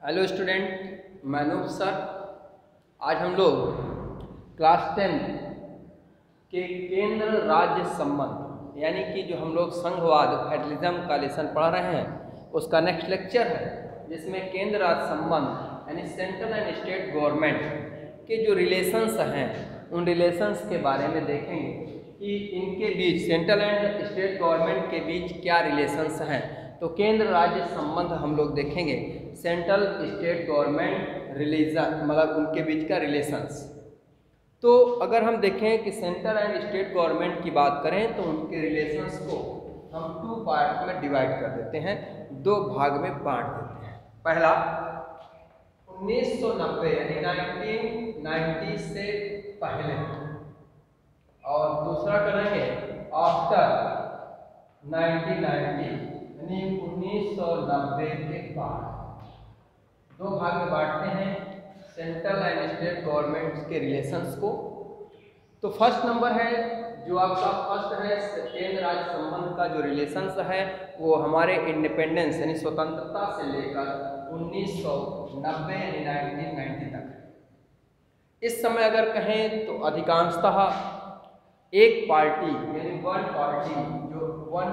Hello student, मैं Anoop sir. आज हम लोग क्लास 10 के केंद्र राज्य संबंध यानी कि जो हम लोग संघवाद फेडरलिज्म का लेसन पढ़ रहे हैं उसका नेक्स्ट लेक्चर है, जिसमें केंद्र राज्य संबंध यानी सेंट्रल एंड स्टेट गवर्नमेंट के जो रिलेशंस हैं उन रिलेशंस के बारे में देखेंगे कि इनके बीच सेंट्रल एंड स्टेट गवर्नमेंट के बीच क्या रिलेशंस हैं। तो केंद्र राज्य संबंध हम लोग देखेंगे, सेंट्रल स्टेट गवर्नमेंट रिलेशन मतलब उनके बीच का रिलेशंस। तो अगर हम देखें कि सेंट्रल एंड स्टेट गवर्नमेंट की बात करें तो उनके रिलेशंस को हम 2 पार्ट में डिवाइड कर देते हैं, 2 भाग में बांट देते हैं। पहला 1990 यानी 1990 से पहले, और दूसरा करेंगे आफ्टर 1990 यानी 1990 के बाद। 2 भाग में बांटते हैं सेंट्रल एंड स्टेट गवर्नमेंट के रिलेशंस को। तो फर्स्ट नंबर है जो आपका फर्स्ट है केंद्र राज्य संबंध का जो रिलेशंस है वो हमारे इंडिपेंडेंस यानी स्वतंत्रता से लेकर 1990 यानी 1990 तक है। इस समय अगर कहें तो अधिकांशतः एक पार्टी यानी वन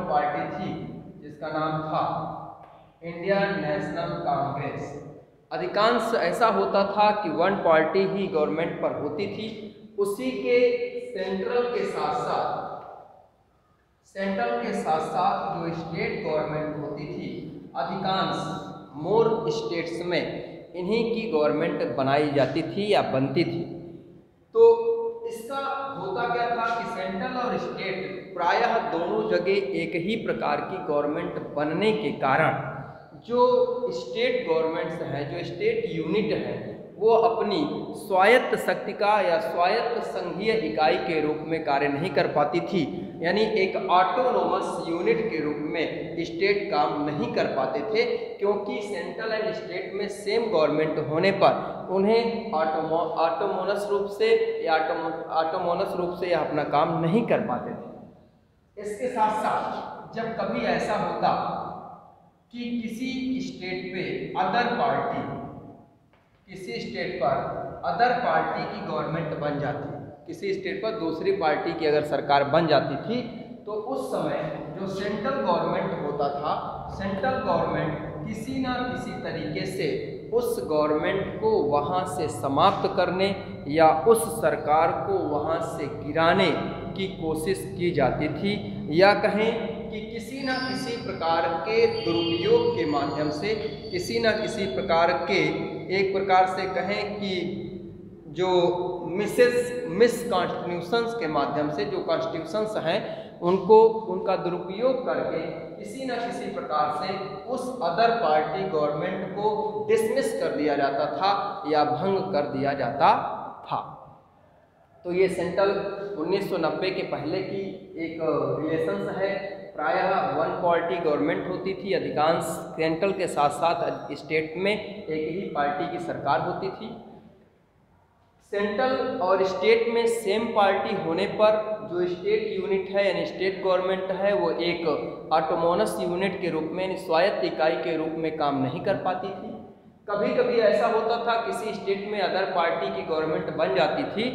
पार्टी थी जिसका नाम था इंडियन नेशनल कांग्रेस। अधिकांश ऐसा होता था कि वन पार्टी ही गवर्नमेंट पर होती थी। उसी के सेंट्रल के साथ साथ जो स्टेट गवर्नमेंट होती थी, अधिकांश मोर स्टेट्स में इन्हीं की गवर्नमेंट बनाई जाती थी या बनती थी। तो इसका होता क्या था कि सेंट्रल और स्टेट प्रायः दोनों जगह एक ही प्रकार की गवर्नमेंट बनने के कारण जो स्टेट गवर्नमेंट्स हैं, जो स्टेट यूनिट हैं, वो अपनी स्वायत्त शक्ति का या स्वायत्त संघीय इकाई के रूप में कार्य नहीं कर पाती थी, यानी एक ऑटोनोमस यूनिट के रूप में स्टेट काम नहीं कर पाते थे, क्योंकि सेंट्रल एंड स्टेट में सेम गवर्नमेंट होने पर उन्हें ऑटोनोमस रूप से अपना काम नहीं कर पाते थे। इसके साथ साथ जब कभी ऐसा होता कि किसी स्टेट पर अदर पार्टी की गवर्नमेंट बन जाती, किसी स्टेट पर दूसरी पार्टी की अगर सरकार बन जाती थी, तो उस समय जो सेंट्रल गवर्नमेंट होता था, सेंट्रल गवर्नमेंट किसी ना किसी तरीके से उस गवर्नमेंट को वहाँ से समाप्त करने या उस सरकार को वहाँ से गिराने की कोशिश की जाती थी, या कहें कि किसी न किसी प्रकार के दुरुपयोग के माध्यम से, किसी न किसी प्रकार के एक प्रकार से कहें कि जो मिस कॉन्स्टिट्यूशंस के माध्यम से जो कॉन्स्टिट्यूशंस हैं उनका दुरुपयोग करके किसी न किसी प्रकार से उस अदर पार्टी गवर्नमेंट को डिसमिस कर दिया जाता था या भंग कर दिया जाता था। तो ये सेंट्रल 1990 के पहले की एक रिलेशंस है। प्रायः वन पार्टी गवर्नमेंट होती थी, अधिकांश सेंट्रल के साथ साथ स्टेट में एक ही पार्टी की सरकार होती थी। सेंट्रल और स्टेट में सेम पार्टी होने पर जो स्टेट यूनिट है यानी स्टेट गवर्नमेंट है वो एक ऑटोनोमस यूनिट के रूप में यानी स्वायत्त इकाई के रूप में काम नहीं कर पाती थी। कभी कभी ऐसा होता था किसी स्टेट में अदर पार्टी की गवर्नमेंट बन जाती थी,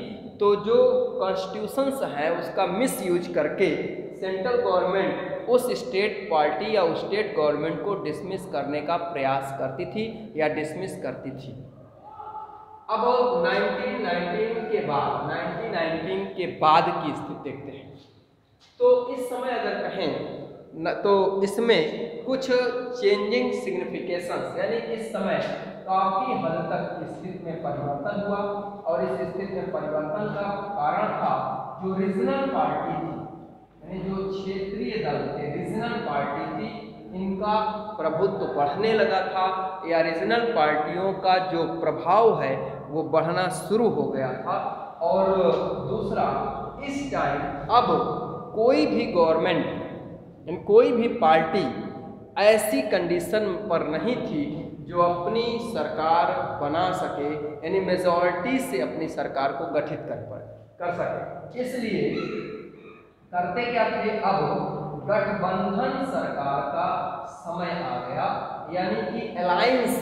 तो जो कॉन्स्टिट्यूशंस है उसका मिसयूज करके सेंट्रल गवर्नमेंट उस स्टेट पार्टी या उस स्टेट गवर्नमेंट को डिसमिस करने का प्रयास करती थी या डिसमिस करती थी। अब 1919 के बाद की स्थिति देखते हैं। तो इस समय अगर कहें तो इसमें कुछ चेंजिंग सिग्निफिकेशंस यानी इस समय काफ़ी हद तक स्थिति में परिवर्तन हुआ, और इस स्थिति में परिवर्तन का कारण था जो रीजनल पार्टी थी यानी जो क्षेत्रीय दल थे, रीजनल पार्टी थी, इनका प्रभुत्व बढ़ने लगा था या रीजनल पार्टियों का जो प्रभाव है वो बढ़ना शुरू हो गया था। और दूसरा, इस टाइम अब कोई भी गवर्नमेंट कोई भी पार्टी ऐसी कंडीशन पर नहीं थी जो अपनी सरकार बना सके, यानी मेजॉरिटी से अपनी सरकार को गठित कर सके। इसलिए करते क्या थे, अब गठबंधन सरकार का समय आ गया, यानी कि अलायंस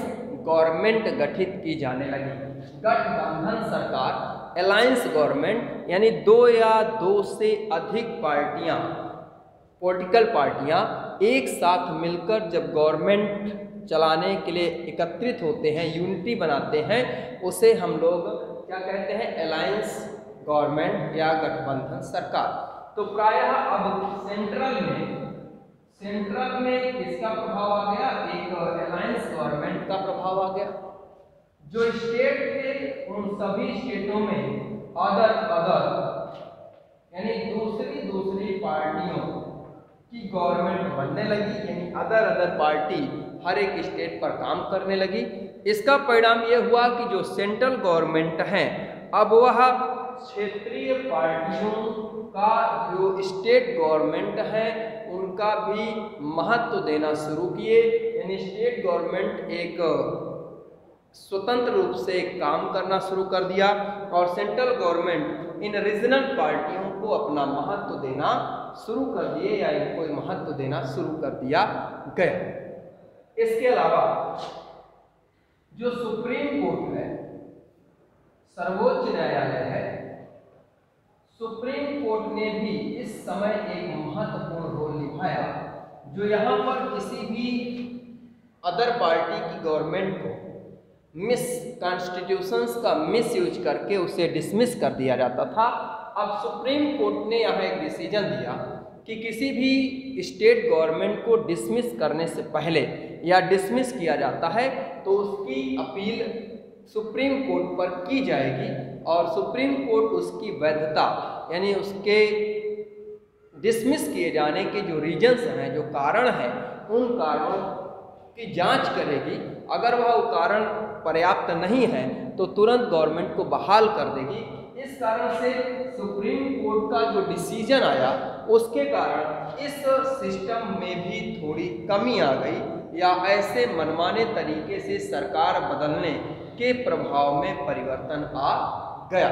गवर्नमेंट गठित की जाने लगी। गठबंधन सरकार, अलायंस गवर्नमेंट, यानी दो या दो से अधिक पार्टियां, पॉलिटिकल पार्टियां एक साथ मिलकर जब गवर्नमेंट चलाने के लिए एकत्रित होते हैं, यूनिटी बनाते हैं, उसे हम लोग क्या कहते हैं? अलायंस गवर्नमेंट या गठबंधन सरकार। तो प्रायः अब सेंट्रल में किसका प्रभाव आ गया? एक अलायंस गवर्नमेंट का प्रभाव आ गया। जो स्टेट थे उन सभी स्टेटों में अदर यानी दूसरी पार्टियों की गवर्नमेंट बनने लगी, यानी अदर पार्टी हर एक स्टेट पर काम करने लगी। इसका परिणाम यह हुआ कि जो सेंट्रल गवर्नमेंट है अब वह क्षेत्रीय पार्टियों का, जो स्टेट गवर्नमेंट है उनका भी महत्व देना शुरू किए, यानी स्टेट गवर्नमेंट एक स्वतंत्र रूप से काम करना शुरू कर दिया और सेंट्रल गवर्नमेंट इन रीजनल पार्टियों को अपना महत्व देना शुरू कर दिए या इनको महत्व देना शुरू कर दिया गया। इसके अलावा जो सुप्रीम कोर्ट है, सर्वोच्च न्यायालय है, सुप्रीम कोर्ट ने भी इस समय एक महत्वपूर्ण रोल निभाया, जो यहाँ पर किसी भी अदर पार्टी की गवर्नमेंट को कॉन्स्टिट्यूशंस का मिस यूज करके उसे डिसमिस कर दिया जाता था। अब सुप्रीम कोर्ट ने यहाँ एक डिसीजन दिया कि किसी भी स्टेट गवर्नमेंट को डिसमिस करने से पहले या डिसमिस किया जाता है तो उसकी अपील सुप्रीम कोर्ट पर की जाएगी और सुप्रीम कोर्ट उसकी वैधता, यानी उसके डिसमिस किए जाने के जो रीजंस हैं, जो कारण हैं, उन कारणों की जांच करेगी। अगर वह कारण पर्याप्त नहीं है तो तुरंत गवर्नमेंट को बहाल कर देगी। इस कारण से सुप्रीम कोर्ट का जो डिसीजन आया उसके कारण इस सिस्टम में भी थोड़ी कमी आ गई या ऐसे मनमाने तरीके से सरकार बदलने के प्रभाव में परिवर्तन आ गया।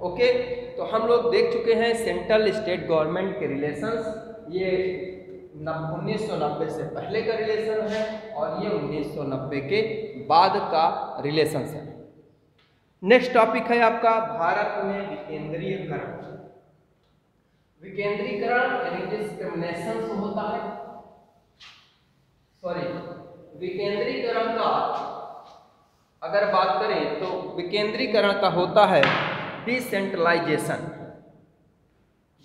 ओके, तो हम लोग देख चुके हैं सेंट्रल स्टेट गवर्नमेंट के रिलेशंस। ये 1990 से पहले का रिलेशन है और ये 1990 के बाद का रिलेशन है। नेक्स्ट टॉपिक है आपका भारत में विकेंद्रीयकरण। विकेंद्रीकरण यानी डिस्क्रिमिनेशन होता है, विकेंद्रीकरण का अगर बात करें तो विकेंद्रीकरण का होता है डिसेंट्रलाइजेशन।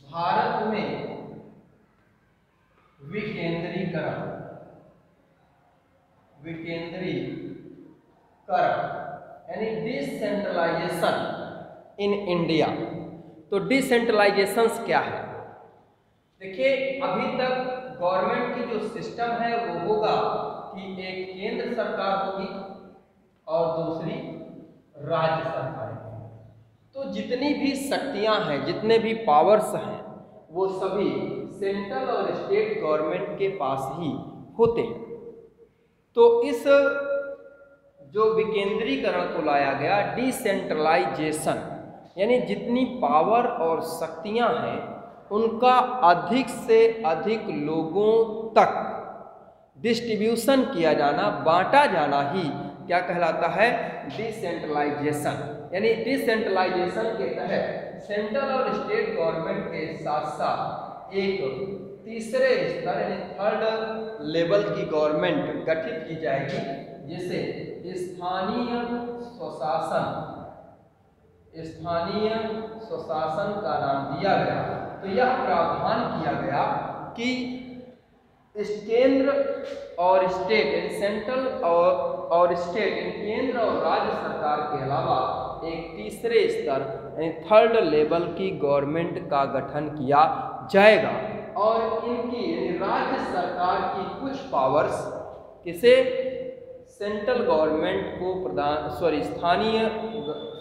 भारत में विकेंद्रीकरण यानी डिसेंट्रलाइजेशन इन इंडिया। तो डिसेंट्रलाइजेशन क्या है? देखिए, अभी तक गवर्नमेंट की जो सिस्टम है वो होगा कि एक केंद्र सरकार होगी और दूसरी राज्य सरकार होगी। तो जितनी भी शक्तियां हैं, जितने भी पावर्स हैं, वो सभी सेंट्रल और स्टेट गवर्नमेंट के पास ही होते हैं। तो इस जो विकेंद्रीकरण को लाया गया, डिसेंट्रलाइजेशन, यानी जितनी पावर और शक्तियां हैं उनका अधिक से अधिक लोगों तक डिस्ट्रीब्यूशन किया जाना, बांटा जाना ही क्या कहलाता है? डिसेंट्रलाइजेशन। यानी डिसेंट्रलाइजेशन के तहत सेंट्रल और स्टेट गवर्नमेंट के साथ साथ एक तीसरे स्तर यानी थर्ड लेवल की गवर्नमेंट गठित की जाएगी, जिसे स्थानीय स्वशासन का नाम दिया गया। तो यह प्रावधान किया गया कि केंद्र और स्टेट यानी सेंट्रल और स्टेट यानी केंद्र और राज्य सरकार के अलावा एक तीसरे स्तर यानी थर्ड लेवल की गवर्नमेंट का गठन किया जाएगा और इनकी यानी राज्य सरकार की कुछ पावर्स किसे सेंट्रल गवर्नमेंट को स्थानीय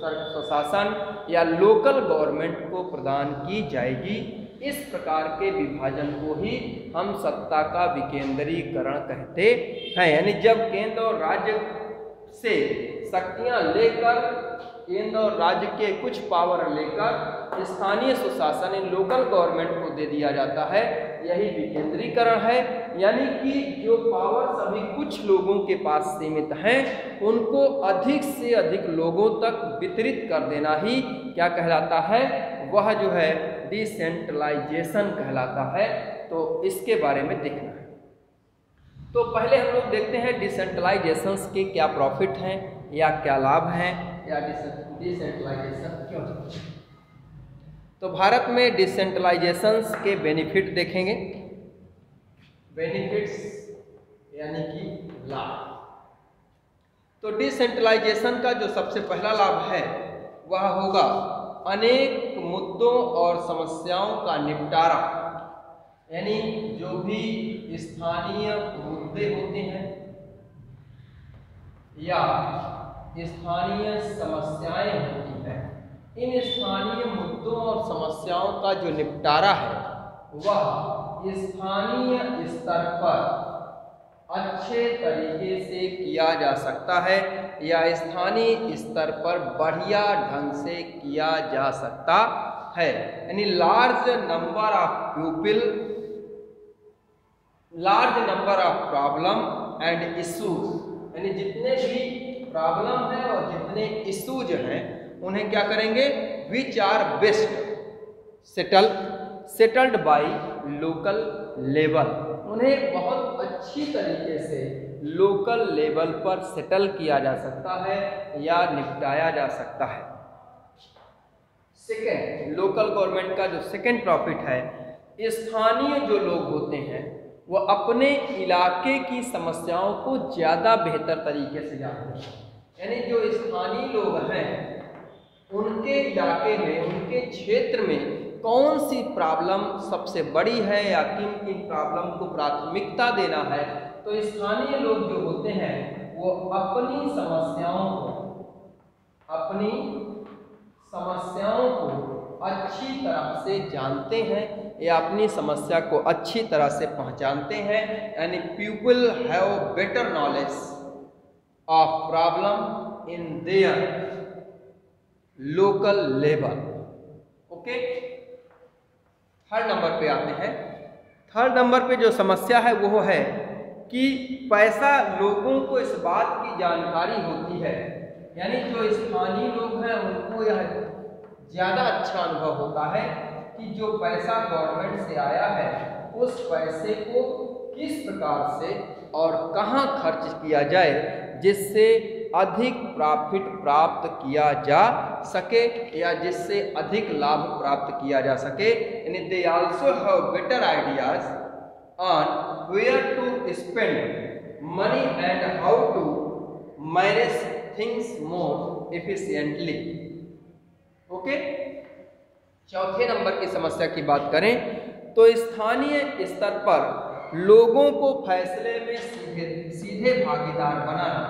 स्वशासन या लोकल गवर्नमेंट को प्रदान की जाएगी। इस प्रकार के विभाजन को ही हम सत्ता का विकेंद्रीकरण कहते हैं। यानी जब केंद्र और राज्य से शक्तियां लेकर, केंद्र और राज्य के कुछ पावर लेकर स्थानीय सुशासन इन लोकल गवर्नमेंट को दे दिया जाता है। यही विकेंद्रीकरण है, यानी कि जो पावर सभी कुछ लोगों के पास सीमित हैं उनको अधिक से अधिक लोगों तक वितरित कर देना ही क्या कहलाता है, वह जो है डिसेंट्रलाइजेशन कहलाता है। तो इसके बारे में देखना है। तो पहले हम लोग देखते हैं डिसेंट्रलाइजेशन के क्या प्रॉफिट हैं या क्या लाभ हैं, या डिसेंट्रलाइजेशन क्यों है। तो भारत में डिसेंट्रलाइजेशन के बेनिफिट देखेंगे। बेनिफिट्स यानी कि लाभ। तो डिसेंट्रलाइजेशन का जो सबसे पहला लाभ है वह होगा अनेक मुद्दों और समस्याओं का निपटारा, यानी जो भी स्थानीय मुद्दे होते हैं या स्थानीय समस्याएं होती हैं, इन स्थानीय मुद्दों और समस्याओं का जो निपटारा है वह स्थानीय स्तर पर अच्छे तरीके से किया जा सकता है या स्थानीय स्तर पर बढ़िया ढंग से किया जा सकता है। यानी large number of people, large number of problem and issues, यानी जितने भी प्रॉब्लम है और जितने इश्यूज हैं उन्हें क्या करेंगे, which are best settled by local level, उन्हें बहुत अच्छी तरीके से लोकल लेवल पर सेटल किया जा सकता है या निपटाया जा सकता है। सेकेंड, लोकल गवर्नमेंट का जो सेकेंड प्रॉफिट है, स्थानीय जो लोग होते हैं वो अपने इलाके की समस्याओं को ज़्यादा बेहतर तरीके से जानते हैं। यानी जो स्थानीय लोग हैं उनके इलाके में, उनके क्षेत्र में कौन सी प्रॉब्लम सबसे बड़ी है या किन किन प्रॉब्लम को प्राथमिकता देना है, तो स्थानीय लोग जो होते हैं वो अपनी समस्याओं को अच्छी तरह से जानते हैं या अपनी समस्या को अच्छी तरह से पहचानते हैं। यानी people have better knowledge of problem in their local level. Okay, third number पे आते हैं। थर्ड नंबर पे जो समस्या है वो है कि पैसा, लोगों को इस बात की जानकारी होती है, यानी जो स्थानीय लोग हैं उनको यह ज़्यादा अच्छा अनुभव होता है कि जो पैसा गवर्नमेंट से आया है उस पैसे को किस प्रकार से और कहाँ खर्च किया जाए जिससे अधिक प्रॉफिट प्राप्त किया जा सके या जिससे अधिक लाभ प्राप्त किया जा सके। यानी they also have better ideas on where to spend money and how to manage things more efficiently. Okay, चौथे नंबर की समस्या की बात करें तो स्थानीय स्तर पर लोगों को फैसले में सीधे भागीदार बनाना,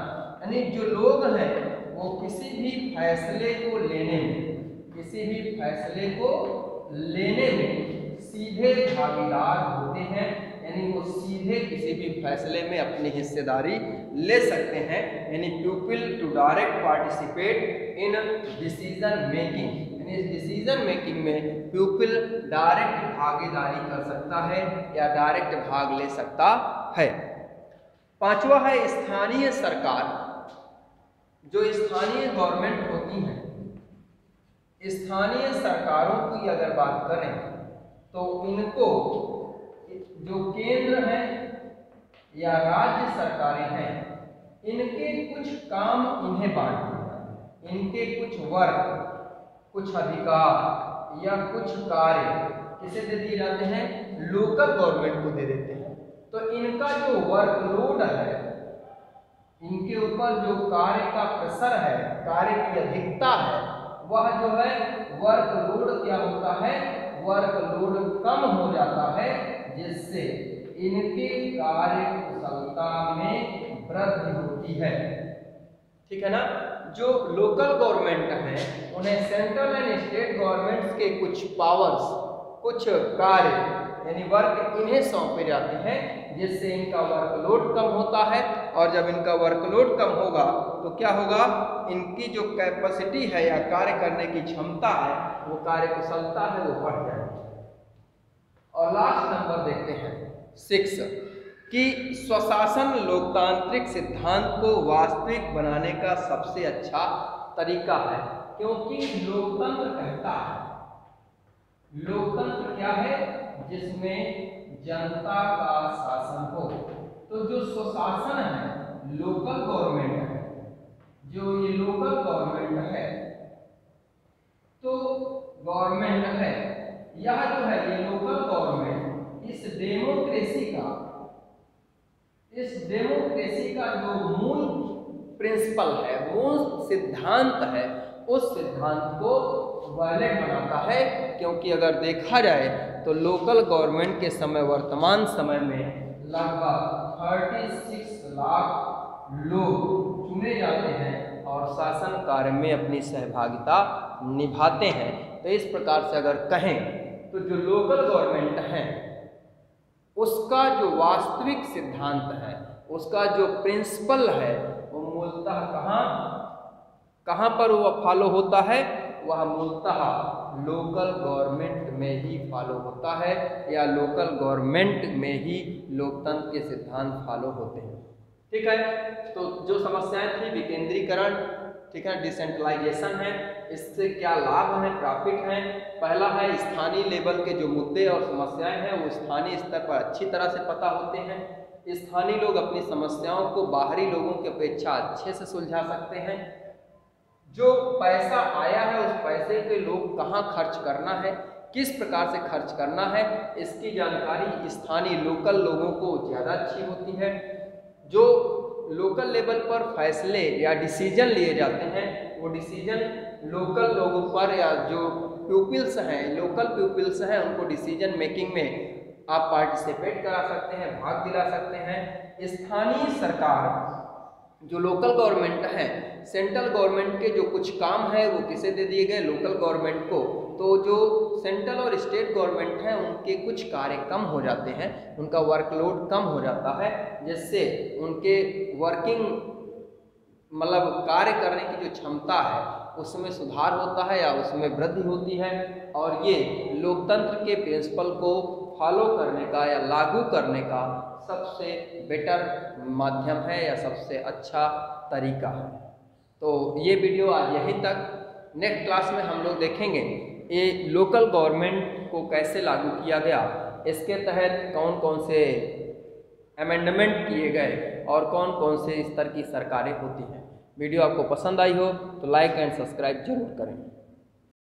यानी जो लोग हैं वो किसी भी फैसले को लेने में सीधे भागीदार होते हैं, यानी वो सीधे किसी भी फैसले में अपनी हिस्सेदारी ले सकते हैं। यानी people to direct participate in decision making, यानी इस डिसीजन मेकिंग में पीपल डायरेक्ट भागीदारी कर सकता है या डायरेक्ट भाग ले सकता है। पांचवा है स्थानीय सरकार। जो स्थानीय गवर्नमेंट होती है, स्थानीय सरकारों की अगर बात करें तो इनको जो केंद्र है या राज्य सरकारें हैं इनके कुछ काम इन्हें बांटे जाते हैं, इनके कुछ वर्क, कुछ अधिकार या कुछ कार्य किसे दे दिए जाते हैं, लोकल गवर्नमेंट को दे देते हैं। तो इनका जो वर्कलोड है, इनके ऊपर जो कार्य का प्रेशर है, कार्य की अधिकता है, वह जो है वर्कलोड क्या होता है, वर्कलोड कम हो जाता है जिससे इनके कार्य कुशलता में वृद्धि होती है। ठीक है ना। जो लोकल गवर्नमेंट है उन्हें सेंट्रल एंड स्टेट गवर्नमेंट्स के कुछ पावर्स, कुछ कार्य यानी वर्क इन्हें सौंपे जाते हैं, जिससे इनका वर्कलोड कम होता है। और जब इनका वर्कलोड कम होगा तो क्या होगा, इनकी जो कैपेसिटी है या कार्य करने की क्षमता है, वो कार्य कुशलता है, वो बढ़ जाएगी। और लास्ट नंबर देखते हैं 6 कि स्वशासन लोकतांत्रिक सिद्धांत को वास्तविक बनाने का सबसे अच्छा तरीका है, क्योंकि लोकतंत्र कहता है, लोकतंत्र क्या है, जिसमें जनता का शासन हो। तो जो स्वशासन है, लोकल गवर्नमेंट है, जो ये लोकल गवर्नमेंट है, तो गवर्नमेंट है, यह जो है ये लोकल गवर्नमेंट इस डेमोक्रेसी का जो मूल प्रिंसिपल है, मूल सिद्धांत है, उस सिद्धांत को वायलेट बनाता है। क्योंकि अगर देखा जाए तो लोकल गवर्नमेंट के समय, वर्तमान समय में लगभग 36 लाख लोग चुने जाते हैं और शासन कार्य में अपनी सहभागिता निभाते हैं। तो इस प्रकार से अगर कहें तो जो लोकल गवर्नमेंट है, उसका जो वास्तविक सिद्धांत है, उसका जो प्रिंसिपल है, वो मूलतः कहाँ पर वो फॉलो होता है, वह मूलतः लोकल गवर्नमेंट में ही फॉलो होता है, या लोकल गवर्नमेंट में ही लोकतंत्र के सिद्धांत फॉलो होते हैं। ठीक है, तो जो समस्याएं थी, विकेंद्रीकरण, ठीक है, डिसेंट्रलाइजेशन है, इससे क्या लाभ है, प्रॉफिट है। पहला है स्थानीय लेवल के जो मुद्दे और समस्याएं हैं, वो स्थानीय स्तर पर अच्छी तरह से पता होते हैं। स्थानीय लोग अपनी समस्याओं को बाहरी लोगों की अपेक्षा अच्छे से सुलझा सकते हैं। जो पैसा आया है, उस पैसे के लोग कहाँ खर्च करना है, किस प्रकार से खर्च करना है, इसकी जानकारी स्थानीय लोकल लोगों को ज़्यादा अच्छी होती है। जो लोकल लेवल पर फैसले या डिसीजन लिए जाते हैं, वो डिसीजन लोकल लोगों पर, या जो पीपल्स हैं, लोकल पीपल्स हैं, उनको डिसीजन मेकिंग में आप पार्टिसिपेट करा सकते हैं, भाग दिला सकते हैं। स्थानीय सरकार, जो लोकल गवर्नमेंट है, सेंट्रल गवर्नमेंट के जो कुछ काम है वो किसे दे दिए गए, लोकल गवर्नमेंट को। तो जो सेंट्रल और स्टेट गवर्नमेंट हैं, उनके कुछ कार्य कम हो जाते हैं, उनका वर्कलोड कम हो जाता है, जिससे उनके वर्किंग मतलब कार्य करने की जो क्षमता है उसमें सुधार होता है या उसमें वृद्धि होती है। और ये लोकतंत्र के प्रिंसिपल को फॉलो करने का या लागू करने का सबसे बेटर माध्यम है या सबसे अच्छा तरीका है। तो ये वीडियो आज यहीं तक। नेक्स्ट क्लास में हम लोग देखेंगे ये लोकल गवर्नमेंट को कैसे लागू किया गया, इसके तहत कौन कौन से अमेंडमेंट किए गए और कौन कौन से स्तर की सरकारें होती हैं। वीडियो आपको पसंद आई हो तो लाइक एंड सब्सक्राइब जरूर करें।